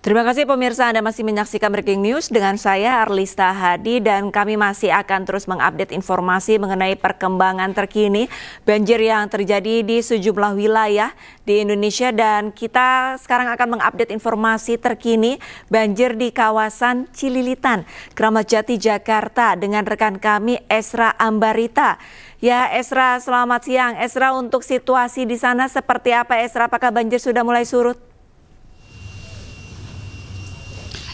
Terima kasih pemirsa, Anda masih menyaksikan Breaking News dengan saya Arlista Hadi dan kami masih akan terus mengupdate informasi mengenai perkembangan terkini banjir yang terjadi di sejumlah wilayah di Indonesia dan kita sekarang akan mengupdate informasi terkini banjir di kawasan Cililitan, Kramat Jati, Jakarta dengan rekan kami Esra Ambarita. Ya Esra, selamat siang. Esra, untuk situasi di sana seperti apa Esra? Apakah banjir sudah mulai surut?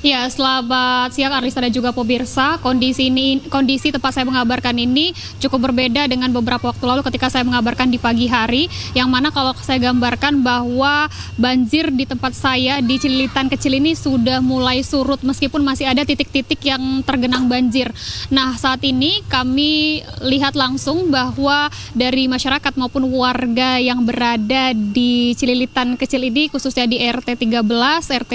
Ya, selamat siang Arlista dan juga pemirsa. Kondisi tempat saya mengabarkan ini cukup berbeda dengan beberapa waktu lalu ketika saya mengabarkan di pagi hari, yang mana kalau saya gambarkan bahwa banjir di tempat saya di Cililitan kecil ini sudah mulai surut meskipun masih ada titik-titik yang tergenang banjir. Nah, saat ini kami lihat langsung bahwa dari masyarakat maupun warga yang berada di Cililitan kecil ini, khususnya di RT 13, RT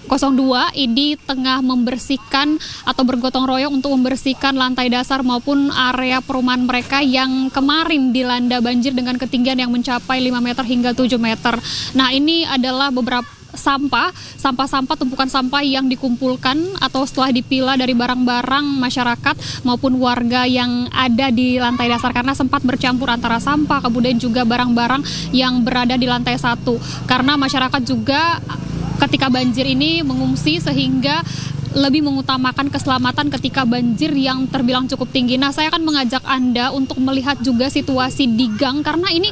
02 ini tengah membersihkan atau bergotong royong untuk membersihkan lantai dasar maupun area perumahan mereka yang kemarin dilanda banjir dengan ketinggian yang mencapai 5 meter hingga 7 meter. Nah, ini adalah beberapa sampah-sampah, tumpukan sampah yang dikumpulkan atau setelah dipilah dari barang-barang masyarakat maupun warga yang ada di lantai dasar karena sempat bercampur antara sampah kemudian juga barang-barang yang berada di lantai 1 karena masyarakat juga ketika banjir ini mengungsi sehingga lebih mengutamakan keselamatan ketika banjir yang terbilang cukup tinggi. Nah, saya akan mengajak Anda untuk melihat juga situasi di gang karena ini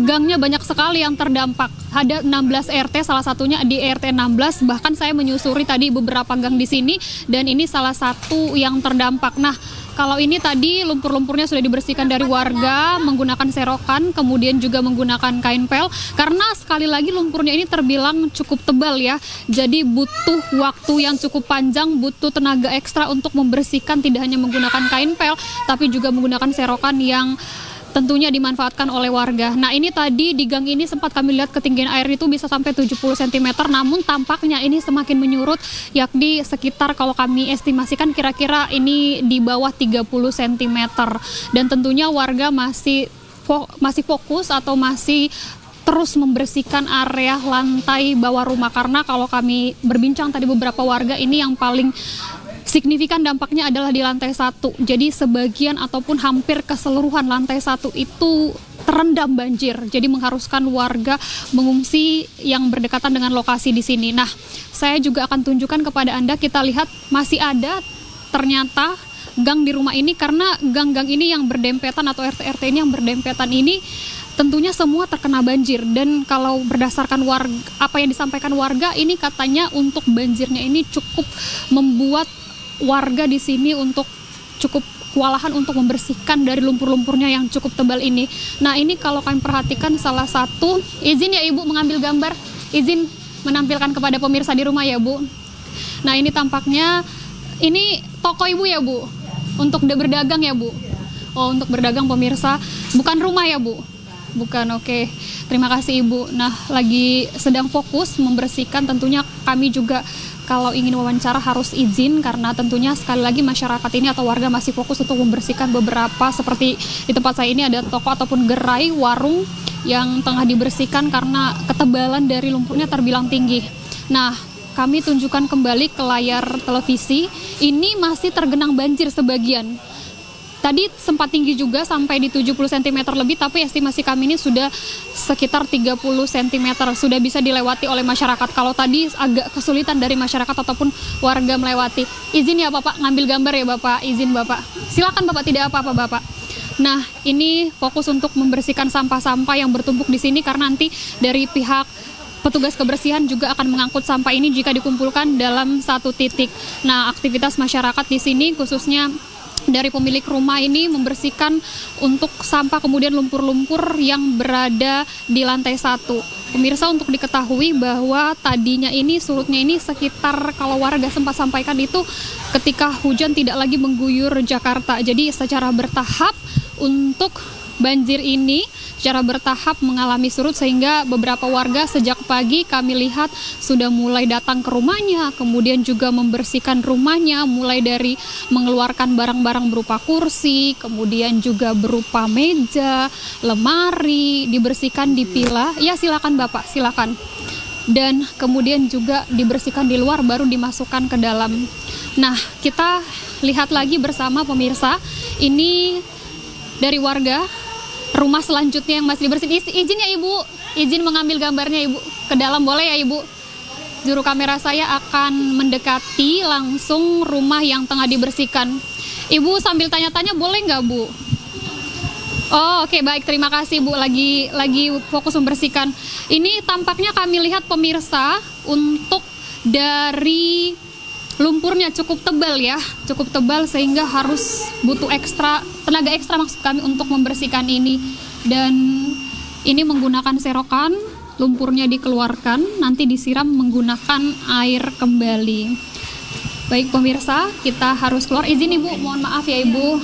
gangnya banyak sekali yang terdampak. Ada 16 RT, salah satunya di RT 16, bahkan saya menyusuri tadi beberapa gang di sini dan ini salah satu yang terdampak. Nah, kalau ini tadi lumpur-lumpurnya sudah dibersihkan dari warga menggunakan serokan, kemudian juga menggunakan kain pel. Karena sekali lagi lumpurnya ini terbilang cukup tebal ya. Jadi butuh waktu yang cukup panjang, butuh tenaga ekstra untuk membersihkan tidak hanya menggunakan kain pel, tapi juga menggunakan serokan yang tentunya dimanfaatkan oleh warga. Nah, ini tadi di gang ini sempat kami lihat ketinggian air itu bisa sampai 70 cm, namun tampaknya ini semakin menyurut, yakni sekitar kalau kami estimasikan kira-kira ini di bawah 30 cm. Dan tentunya warga masih fokus atau masih terus membersihkan area lantai bawah rumah karena kalau kami berbincang tadi beberapa warga ini yang paling signifikan dampaknya adalah di lantai 1. Jadi sebagian ataupun hampir keseluruhan lantai 1 itu terendam banjir. Jadi mengharuskan warga mengungsi yang berdekatan dengan lokasi di sini. Nah, saya juga akan tunjukkan kepada Anda, kita lihat masih ada ternyata gang di rumah ini karena gang-gang ini yang berdempetan atau RT-RT ini yang berdempetan ini tentunya semua terkena banjir dan kalau berdasarkan warga, apa yang disampaikan warga ini katanya untuk banjirnya ini cukup membuat warga di sini untuk cukup kewalahan untuk membersihkan dari lumpur-lumpurnya yang cukup tebal ini. Nah, ini kalau kami perhatikan salah satu, izin ya Ibu mengambil gambar, izin menampilkan kepada pemirsa di rumah ya Bu. Nah, ini tampaknya, ini toko Ibu ya Bu, untuk berdagang ya Bu. Oh, untuk berdagang pemirsa, bukan rumah ya Bu? Bukan, oke. Terima kasih Ibu. Nah, lagi sedang fokus membersihkan, tentunya kami juga kalau ingin wawancara harus izin karena tentunya sekali lagi masyarakat ini atau warga masih fokus untuk membersihkan beberapa seperti di tempat saya ini ada toko ataupun gerai warung yang tengah dibersihkan karena ketebalan dari lumpurnya terbilang tinggi. Nah, kami tunjukkan kembali ke layar televisi, ini masih tergenang banjir sebagian. Tadi sempat tinggi juga sampai di 70 cm lebih, tapi estimasi kami ini sudah sekitar 30 cm, sudah bisa dilewati oleh masyarakat. Kalau tadi agak kesulitan dari masyarakat ataupun warga melewati. Izin ya Bapak, ngambil gambar ya Bapak, izin Bapak. Silakan Bapak, tidak apa-apa Bapak. Nah, ini fokus untuk membersihkan sampah-sampah yang bertumpuk di sini karena nanti dari pihak petugas kebersihan juga akan mengangkut sampah ini jika dikumpulkan dalam satu titik. Nah, aktivitas masyarakat di sini khususnya dari pemilik rumah ini membersihkan untuk sampah kemudian lumpur-lumpur yang berada di lantai 1. Pemirsa, untuk diketahui bahwa tadinya ini surutnya ini sekitar kalau warga sempat sampaikan itu ketika hujan tidak lagi mengguyur Jakarta. Jadi secara bertahap untuk banjir ini secara bertahap mengalami surut sehingga beberapa warga sejak pagi kami lihat sudah mulai datang ke rumahnya, kemudian juga membersihkan rumahnya mulai dari mengeluarkan barang-barang berupa kursi, kemudian juga berupa meja, lemari, dibersihkan, dipilah. Ya silakan Bapak, silakan. dan kemudian juga dibersihkan di luar baru dimasukkan ke dalam. Nah, kita lihat lagi bersama pemirsa, ini dari warga rumah selanjutnya yang masih dibersihin. Izin ya Ibu, izin mengambil gambarnya Ibu ke dalam, boleh ya Ibu? Juru kamera saya akan mendekati langsung rumah yang tengah dibersihkan. Ibu sambil tanya-tanya boleh nggak Bu? Oh oke, baik, terima kasih Bu, lagi fokus membersihkan. Ini tampaknya kami lihat pemirsa, untuk dari lumpurnya cukup tebal ya, cukup tebal sehingga harus butuh tenaga ekstra maksud kami untuk membersihkan ini. Dan ini menggunakan serokan, lumpurnya dikeluarkan, nanti disiram menggunakan air kembali. Baik pemirsa, kita harus keluar. Izin Ibu, mohon maaf ya Ibu.